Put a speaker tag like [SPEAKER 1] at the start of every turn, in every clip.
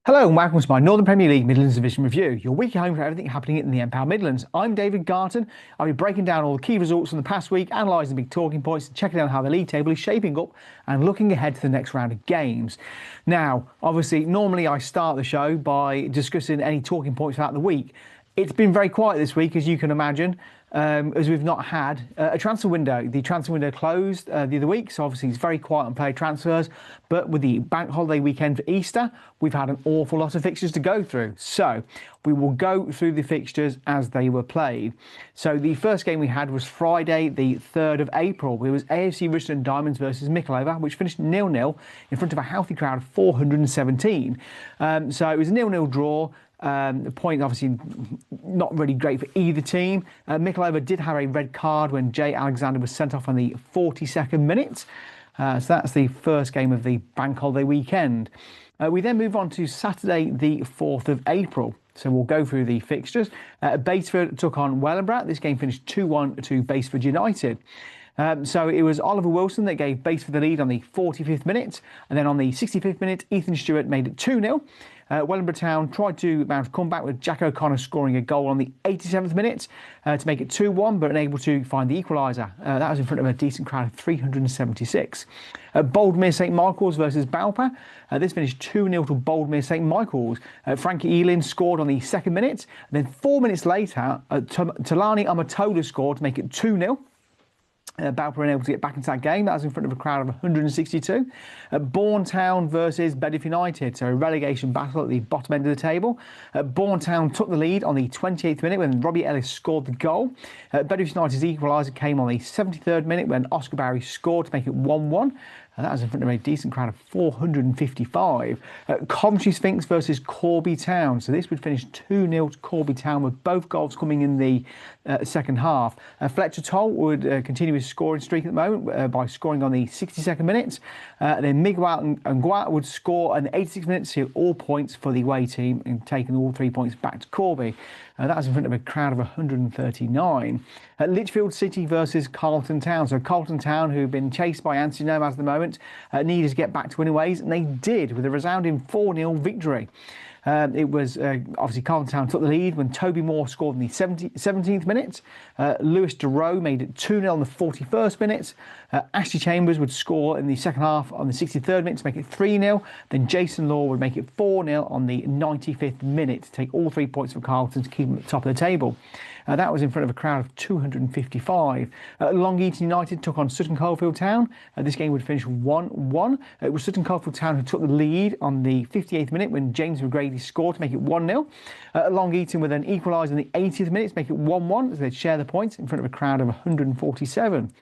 [SPEAKER 1] Hello and welcome to my Northern Premier League Midlands Division Review, your weekly home for everything happening in the Empower Midlands. I'm David Garton. I'll be breaking down all the key results from the past week, analysing the big talking points, and checking out how the league table is shaping up and looking ahead to the next round of games. Now, obviously, normally I start the show by discussing any talking points throughout the week. It's been very quiet this week, as you can imagine, as we've not had a transfer window. The transfer window closed the other week, so obviously it's very quiet on player transfers. But with the bank holiday weekend for Easter, we've had an awful lot of fixtures to go through. So we will go through the fixtures as they were played. So the first game we had was Friday, the 3rd of April. It was AFC Rushden Diamonds versus Mickleover, which finished 0-0 in front of a healthy crowd of 417. So it was a 0-0 draw. The point obviously not really great for either team. Mickleover did have a red card when Jay Alexander was sent off on the 42nd minute. So that's the first game of the bank holiday weekend. We then move on to Saturday the 4th of April. So we'll go through the fixtures. Basford took on Wellingborough. This game finished 2-1 to Basford United. So it was Oliver Wilson that gave Basford the lead on the 45th minute. And then on the 65th minute, Ethan Stewart made it 2-0. Wellingborough Town tried to mount a comeback with Jack O'Connor scoring a goal on the 87th minute to make it 2-1, but unable to find the equaliser. That was in front of a decent crowd of 376. Boldmere St Michaels versus Belper. This finished 2-0 to Boldmere St Michaels. Frankie Ealing scored on the 2nd minute. And then 4 minutes later, Talani Amatola scored to make it 2-0. Belper were able to get back into that game. That was in front of a crowd of 162. Bourne Town versus Bedworth United, so a relegation battle at the bottom end of the table. Bourne Town took the lead on the 28th minute when Robbie Ellis scored the goal. Bedworth United's equaliser came on the 73rd minute when Oscar Barry scored to make it 1-1. That was in front of a decent crowd of 455. Coventry Sphinx versus Corby Town. So this would finish 2-0 to Corby Town, with both goals coming in the second half. Fletcher Toll would continue his scoring streak at the moment by scoring on the 62nd minute. Then Miguel and Guat would score on the 86th minute to seal all points for the away team and taking all 3 points back to Corby. That was in front of a crowd of 139. Lichfield City versus Carlton Town. So Carlton Town, who've been chased by Anstey Nomads at the moment, needed to get back to winning ways, and they did with a resounding 4-0 victory. It was obviously Carlton Town took the lead when Toby Moore scored in the 17th minute. Lewis DeRoe made it 2-0 on the 41st minute. Ashley Chambers would score in the second half on the 63rd minute to make it 3-0. Then Jason Law would make it 4-0 on the 95th minute to take all 3 points from Carlton to keep them at the top of the table. That was in front of a crowd of 255. Long Eaton United took on Sutton Coldfield Town. This game would finish 1-1. It was Sutton Coldfield Town who took the lead on the 58th minute when James McGrady scored to make it 1-0. Long Eaton would then equalise in the 80th minute to make it 1-1 as they'd share the points in front of a crowd of 147.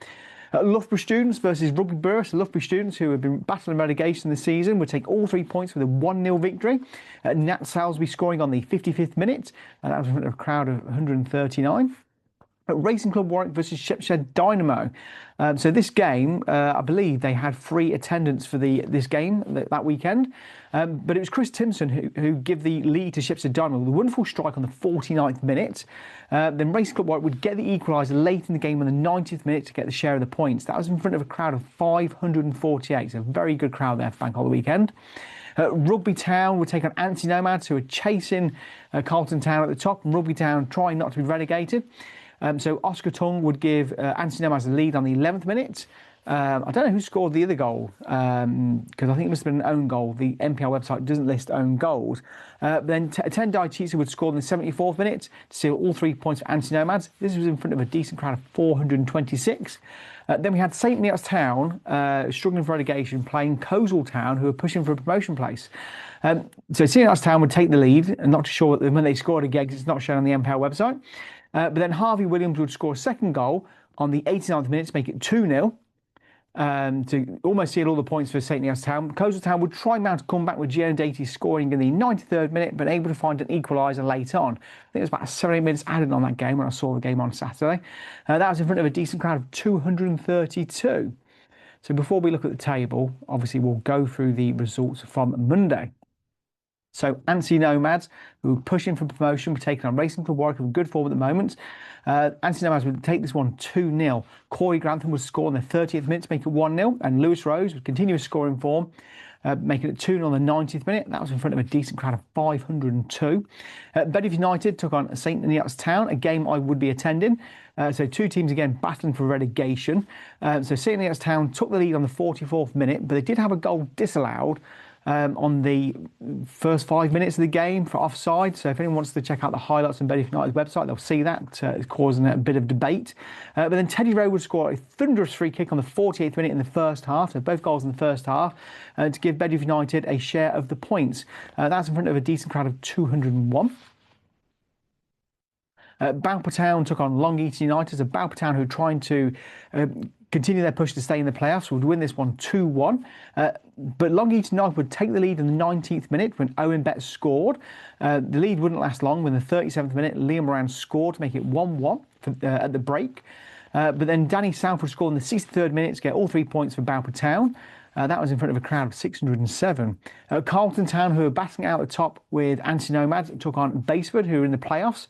[SPEAKER 1] Loughborough Students versus Rugby Borough. So Loughborough Students, who have been battling relegation this season, would take all 3 points with a 1-0 victory. Nat Salisbury scoring on the 55th minute. That was in front of a crowd of 139. Racing Club Warwick versus Shepshed Dynamo. So this game, I believe they had free attendance for this game that weekend. But it was Chris Timpson who gave the lead to Shepshed Dynamo with a wonderful strike on the 49th minute. Then Racing Club Warwick would get the equaliser late in the game on the 90th minute to get the share of the points. That was in front of a crowd of 548. So a very good crowd there for Bank Holiday weekend. Rugby Town would take on Anstey Nomads, who are chasing Carlton Town at the top, and Rugby Town trying not to be relegated. So Oscar Tung would give Anstey Nomads the lead on the 11th minute. I don't know who scored the other goal, because I think it must have been an own goal. The NPL website doesn't list own goals. Then Tendai Chitsa would score in the 74th minute to seal all 3 points for Anstey Nomads. This was in front of a decent crowd of 426. Then we had St Neots Town struggling for relegation, playing Coleshill Town, who were pushing for a promotion place. So St Neots Town would take the lead, and not sure when they scored again because it's not shown on the NPL website. But then Harvey Williams would score a second goal on the 89th minute to make it 2-0. To almost seal all the points for St Neots Town. Coleshill Town would try mount a comeback with Gio Datey scoring in the 93rd minute, but able to find an equaliser late on. I think it was about 7 8 minutes added on that game when I saw the game on Saturday. That was in front of a decent crowd of 232. So before we look at the table, obviously we'll go through the results from Monday. So Anstey Nomads, who were pushing for promotion, were taking on Racing Club Warwick, with good form at the moment. Anstey Nomads would take this one 2-0. Corey Grantham would score in the 30th minute to make it 1-0, and Lewis Rose would continue his scoring form. making it 2-0 on the 90th minute. That was in front of a decent crowd of 502. Bedworth United took on St Neots Town, a game I would be attending. So two teams again battling for relegation. So St Neots Town took the lead on the 44th minute, but they did have a goal disallowed on the first 5 minutes of the game for offside. So if anyone wants to check out the highlights on Bedworth United's website, they'll see that. It's causing a bit of debate. But then Teddy Rowe would score a thunderous free kick on the 48th minute in the first half. So both goals in the first half to give Bedworth United a share of the points. That's in front of a decent crowd of 201. Belper Town took on Long Eaton United. So Belper Town, who are trying to continue their push to stay in the playoffs, would win this one 2-1. But Long Eaton United would take the lead in the 19th minute when Owen Betts scored. The lead wouldn't last long. When the 37th minute, Liam Moran scored to make it 1-1 at the break. But then Danny Southwood scored in the 63rd minute to get all 3 points for Belper Town. That was in front of a crowd of 607. Carlton Town, who are battling out the top with Anstey Nomads, took on Basford, who are in the playoffs.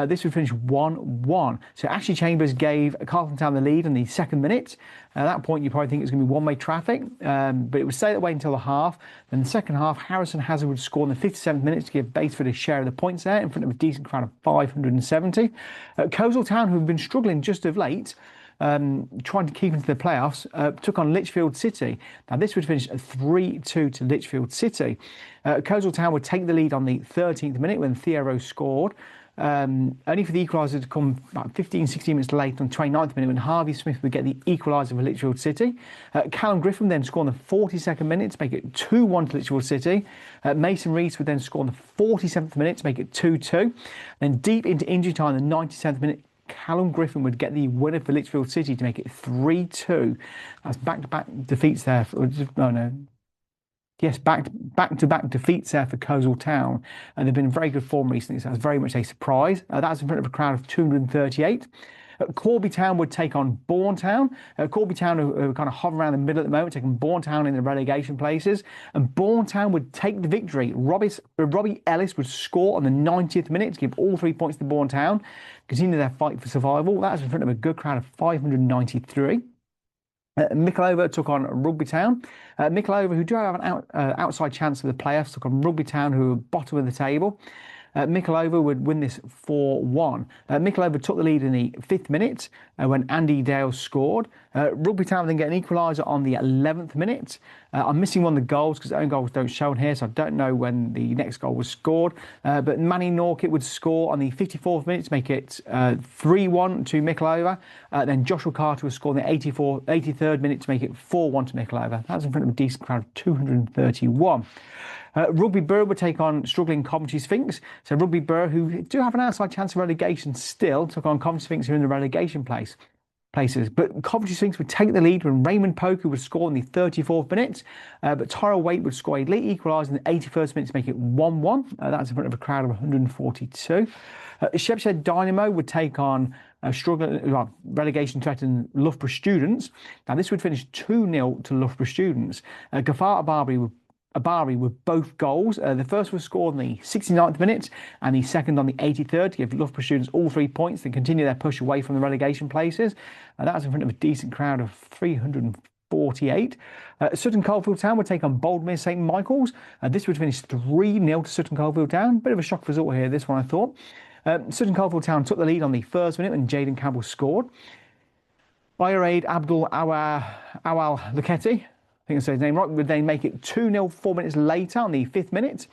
[SPEAKER 1] This would finish 1-1. So Ashley Chambers gave Carlton Town the lead in the second minute. At that point, you probably think it's going to be one-way traffic, but it would stay that way until the half. Then the second half, Harrison Hazard would score in the 57th minute to give Basford a share of the points there in front of a decent crowd of 570. Coleshill Town, who have been struggling just of late, trying to keep into the playoffs, took on Lichfield City. Now, this would finish 3-2 to Lichfield City. Coleshill Town would take the lead on the 13th minute when Theo Rose scored. Only for the equaliser to come about 15-16 minutes late on the 29th minute when Harvey Smith would get the equaliser for Lichfield City. Callum Griffin then scored in the 42nd minute to make it 2-1 to Lichfield City. Mason Rees would then score in the 47th minute to make it 2-2. Then deep into injury time in the 97th minute, Callum Griffin would get the winner for Lichfield City to make it 3-2. That's back-to-back defeats there. Yes, back-to-back defeats there for Coleshill Town. And they've been in very good form recently, so that's very much a surprise. That's in front of a crowd of 238. Corby Town would take on Bourne Town. Corby Town, who kind of hover around the middle at the moment, taking Bourne Town in the relegation places. And Bourne Town would take the victory. Robbie Ellis would score on the 90th minute to give all 3 points to Bourne Town, continue their fight for survival. That's in front of a good crowd of 593. Mickleover took on Rugby Town. Mickleover, who do have an outside chance of the playoffs, took on Rugby Town, who are bottom of the table. Mickleover would win this 4-1. Mickleover took the lead in the 5th minute when Andy Dale scored. Rugby Town then get an equaliser on the 11th minute. I'm missing one of the goals because own goals don't show on here, so I don't know when the next goal was scored. But Manny Norkett would score on the 54th minute to make it 3-1 to Mickleover. Then Joshua Carter would score in the 83rd minute to make it 4-1 to Mickleover. That was in front of a decent crowd of 231. Rugby Borough would take on struggling Coventry Sphinx. So Rugby Borough, who do have an outside chance of relegation still, took on Coventry Sphinx, who are in the relegation places. But Coventry Sphinx would take the lead when Raymond Poker would score in the 34th minute. But Tyrell Waite would score a late equaliser in the 81st minute to make it 1-1. That's in front of a crowd of 142. Shepshed Dynamo would take on relegation threatened Loughborough Students. Now, this would finish 2-0 to Loughborough Students. Gafar Abari with both goals. The first was scored in the 69th minute and the second on the 83rd to give Loughborough Students all 3 points to continue their push away from the relegation places. That was in front of a decent crowd of 348. Sutton Coldfield Town would take on Boldmere St Michaels. This would finish 3-0 to Sutton Coldfield Town. Bit of a shock result here, this one, I thought. Sutton Coldfield Town took the lead on the 1st minute when Jaden Campbell scored. Bayraid Abdul Awal Luketti, I think I said his name right, would then make it 2-0 4 minutes later on the 5th minute.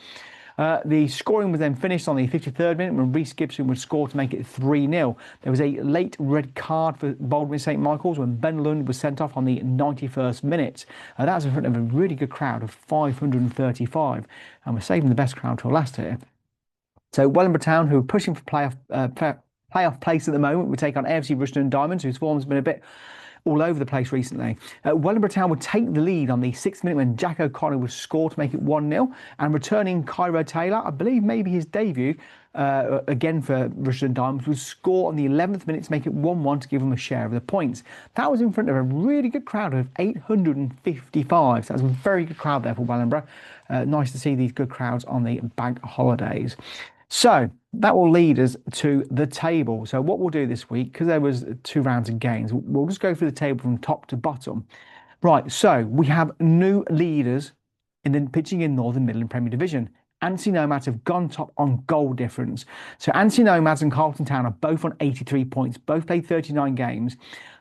[SPEAKER 1] The scoring was then finished on the 53rd minute when Reece Gibson would score to make it 3-0. There was a late red card for Boldmere St Michaels when Ben Lund was sent off on the 91st minute. That was in front of a really good crowd of 535. And we're saving the best crowd till last here. So Wellingborough Town, who are pushing for playoff place at the moment, would take on AFC Rushden Diamonds, whose form has been a bit all over the place recently. Wellingborough Town would take the lead on the 6th minute when Jack O'Connor would score to make it 1-0. And returning Cairo Taylor, I believe maybe his debut, again for Rushden Diamonds, would score on the 11th minute to make it 1-1 to give them a share of the points. That was in front of a really good crowd of 855. So that was a very good crowd there for Wellingborough. Nice to see these good crowds on the bank holidays. So that will lead us to the table. So what we'll do this week, because there was 2 rounds of games, we'll just go through the table from top to bottom. Right, so we have new leaders and then pitching in Northern Midland Premier Division. Anstey Nomads have gone top on goal difference. So Anstey Nomads and Carlton Town are both on 83 points, both played 39 games.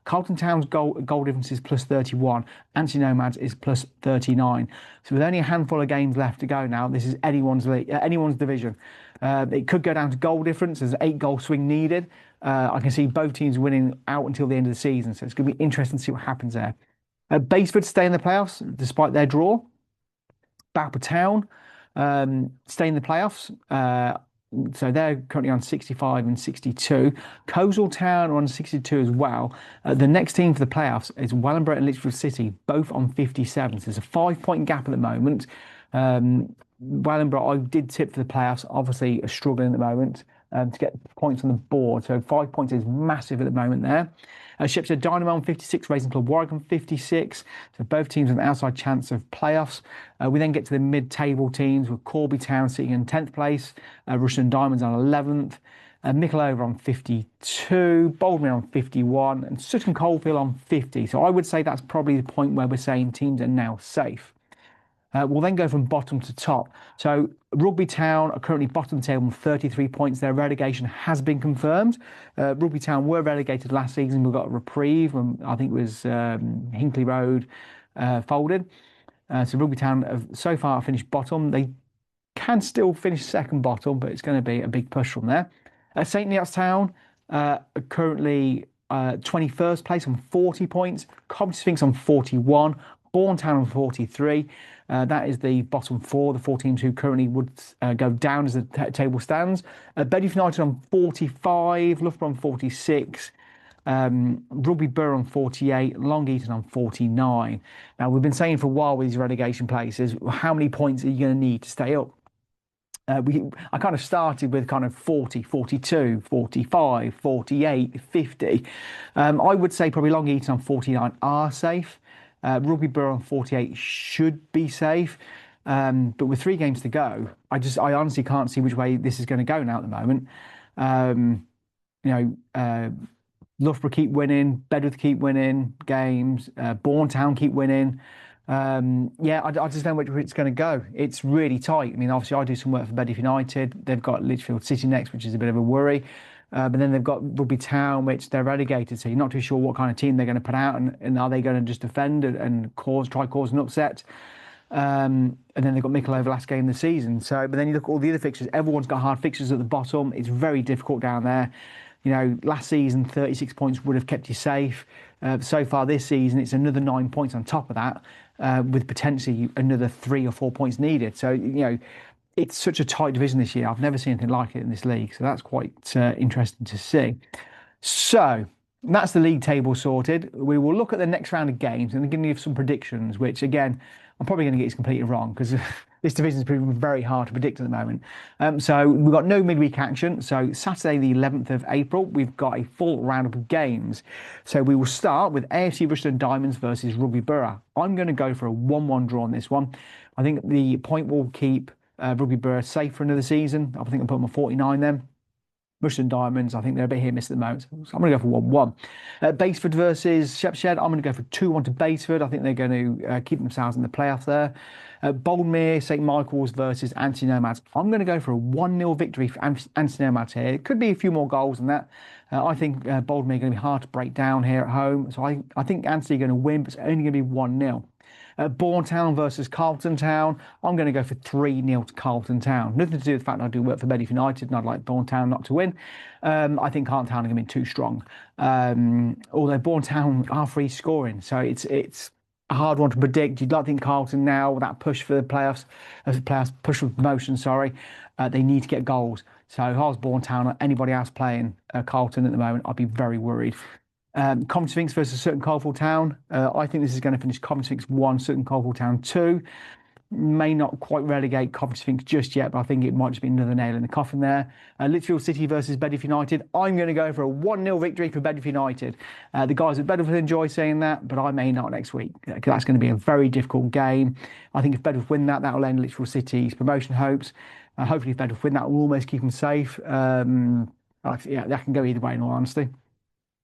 [SPEAKER 1] Carlton Town's goal difference is plus 31. Anstey Nomads is plus 39. So with only a handful of games left to go now, this is anyone's division. It could go down to goal difference. There's an 8-goal swing needed. I can see both teams winning out until the end of the season. So it's going to be interesting to see what happens there. Basford stay in the playoffs despite their draw. Belper Town stay in the playoffs. So they're currently on 65 and 62. Coleshill Town are on 62 as well. The next team for the playoffs is Wellingborough and Lichfield City, both on 57. So there's a 5-point gap at the moment. Wellingborough, I did tip for the playoffs, obviously are struggling at the moment to get points on the board. So 5 points is massive at the moment there. Shepshed Dynamo on 56, Racing Club Warwick on 56. So both teams have an outside chance of playoffs. We then get to the mid-table teams with Corby Town sitting in 10th place, Rushden Diamonds on 11th, Mickleover on 52, Boldmere on 51, and Sutton Coldfield on 50. So I would say that's probably the point where we're saying teams are now safe. We'll then go from bottom to top. So Rugby Town are currently bottom of the table on 33 points. Their relegation has been confirmed. Rugby Town were relegated last season. We got a reprieve when I think it was Hinkley Road folded. So Rugby Town have so far finished bottom. They can still finish second bottom, but it's going to be a big push from there. St Neots Town are currently 21st place on 40 points. Coventry Sphinx on 41. Bourne Town on 43. That is the bottom four, the 4 teams who currently would go down as the table stands. Bedworth United on 45, Loughborough on 46, Rugby Borough on 48, Long Eaton on 49. Now, we've been saying for a while with these relegation places, how many points are you going to need to stay up? I kind of started with kind of 40, 42, 45, 48, 50. I would say probably Long Eaton on 49 are safe. Rugby Borough on 48 should be safe. But with 3 games to go, I honestly can't see which way this is going to go now at the moment. Loughborough keep winning, Bedworth keep winning games, Bourne Town keep winning. I just don't know which way it's going to go. It's really tight. I mean, obviously I do some work for Bedworth United. They've got Lichfield City next, which is a bit of a worry. But then they've got Rugby Town, which they're relegated, so you're not too sure what kind of team they're going to put out, and are they going to just defend and try cause an upset? And then they've got Mickleover last game of the season. But then you look at all the other fixtures. Everyone's got hard fixtures at the bottom. It's very difficult down there. You know, last season 36 points would have kept you safe. So far this season, it's another 9 points on top of that, with potentially another 3 or 4 points needed. So it's such a tight division this year. I've never seen anything like it in this league. So that's quite interesting to see. So that's the league table sorted. We will look at the next round of games and give you some predictions, which again, I'm probably going to get this completely wrong because this division is proving very hard to predict at the moment. So we've got no midweek action. So Saturday, the 11th of April, we've got a full round of games. So we will start with AFC Rushden Diamonds versus Rugby Borough. I'm going to go for a 1-1 draw on this one. I think the point will keep Rugby Borough safe for another season. I think I'll put them on 49 then. Rushden Diamonds, I think they're a bit hit-miss at the moment. So I'm going to go for 1-1. Basford versus Shepshed, I'm going to go for 2-1 to Basford. I think they're going to keep themselves in the playoff there. Boldmere St Michaels versus Anstey Nomads. I'm going to go for a 1-0 victory for Anstey Nomads here. It could be a few more goals than that. I think Boldmere are going to be hard to break down here at home. So I think Anstey are going to win, but it's only going to be 1-0. Bourne Town versus Carlton Town. I'm going to go for 3-0 to Carlton Town. Nothing to do with the fact that I do work for Bedworth United and I'd like Bourne Town not to win. I think Carlton Town are going to be too strong. Although Bourne Town are free scoring, so it's a hard one to predict. You'd like to think Carlton now, with that push for the playoffs, push for promotion, they need to get goals. So if I was Bourne Town or anybody else playing Carlton at the moment, I'd be very worried. Coventry Sphinx versus Sutton Coldfield Town. I think this is going to finish Coventry Sphinx 1, Sutton Coldfield Town 2. May not quite relegate Coventry Sphinx just yet, but I think it might just be another nail in the coffin there. Lichfield City versus Bedworth United. I'm going to go for a 1-0 victory for Bedworth United. The guys at Bedworth enjoy saying that, but I may not next week. That's going to be a very difficult game. I think if Bedworth win that, will end Lichfield City's promotion hopes. Hopefully if Bedworth win that, will almost keep them safe. That can go either way in all honesty.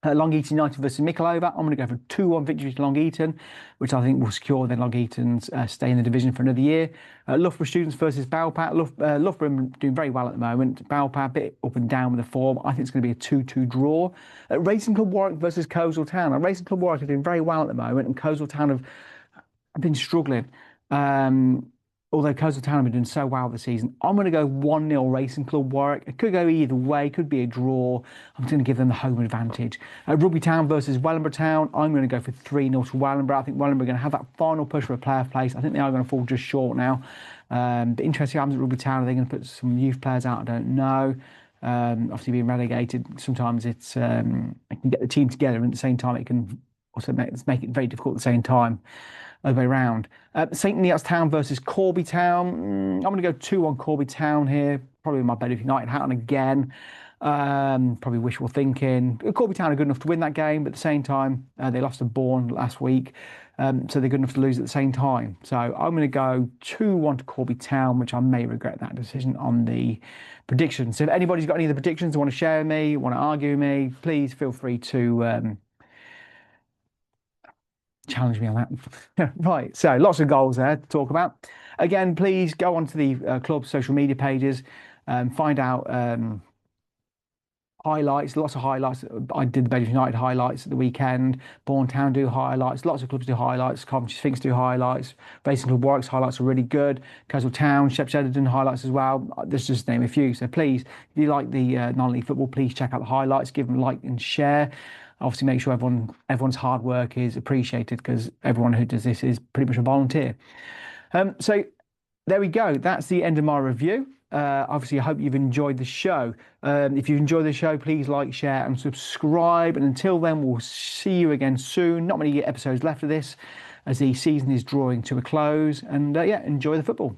[SPEAKER 1] Long Eaton United versus Mickleover. I'm going to go for 2-1 victory to Long Eaton, which I think will secure then Long Eaton's stay in the division for another year. Loughborough Students versus Belper. Loughborough doing very well at the moment. Belper a bit up and down with the form. I think it's going to be a 2-2 draw. Racing Club Warwick versus Coleshill Town. Now, Racing Club Warwick are doing very well at the moment, and Coleshill Town have been struggling. Although Coleshill Town have been doing so well this season, I'm going to go 1-0 Racing Club Warwick. It could go either way, could be a draw. I'm going to give them the home advantage. Rugby Town versus Wellingborough Town. I'm going to go for 3-0 to Wellingborough. I think Wellingborough are going to have that final push for a playoff place. I think they are going to fall just short now. But interesting happens at Rugby Town. Are they going to put some youth players out? I don't know. Obviously being relegated, sometimes it can get the team together, and at the same time it can also make it very difficult at the same time. Other way around. St Neots Town versus Corby Town. I'm going to go 2-1 Corby Town here. Probably with my Bedworth United hat on again. Probably wishful thinking. Corby Town are good enough to win that game, but at the same time, they lost to Bourne last week. So they're good enough to lose at the same time. So I'm going to go 2-1 to Corby Town, which I may regret that decision on the predictions. So if anybody's got any of the predictions they want to share with me, want to argue with me, please feel free to challenge me on that. Right, so lots of goals there to talk about. Again, please go onto the club's social media pages, find out highlights, lots of highlights. I did the Bedworth United highlights at the weekend. Bourne Town do highlights. Lots of clubs do highlights. Coventry Sphinx do highlights. Racing Club Warwick's highlights are really good. Coleshill Town, Shepshed Dynamo highlights as well. Let's just name a few. So please, if you like the non-league football, please check out the highlights. Give them a like and share. Obviously, make sure everyone's hard work is appreciated, because everyone who does this is pretty much a volunteer. So there we go. That's the end of my review. Obviously, I hope you've enjoyed the show. If you've enjoyed the show, please like, share and subscribe. And until then, we'll see you again soon. Not many episodes left of this, as the season is drawing to a close. And yeah, enjoy the football.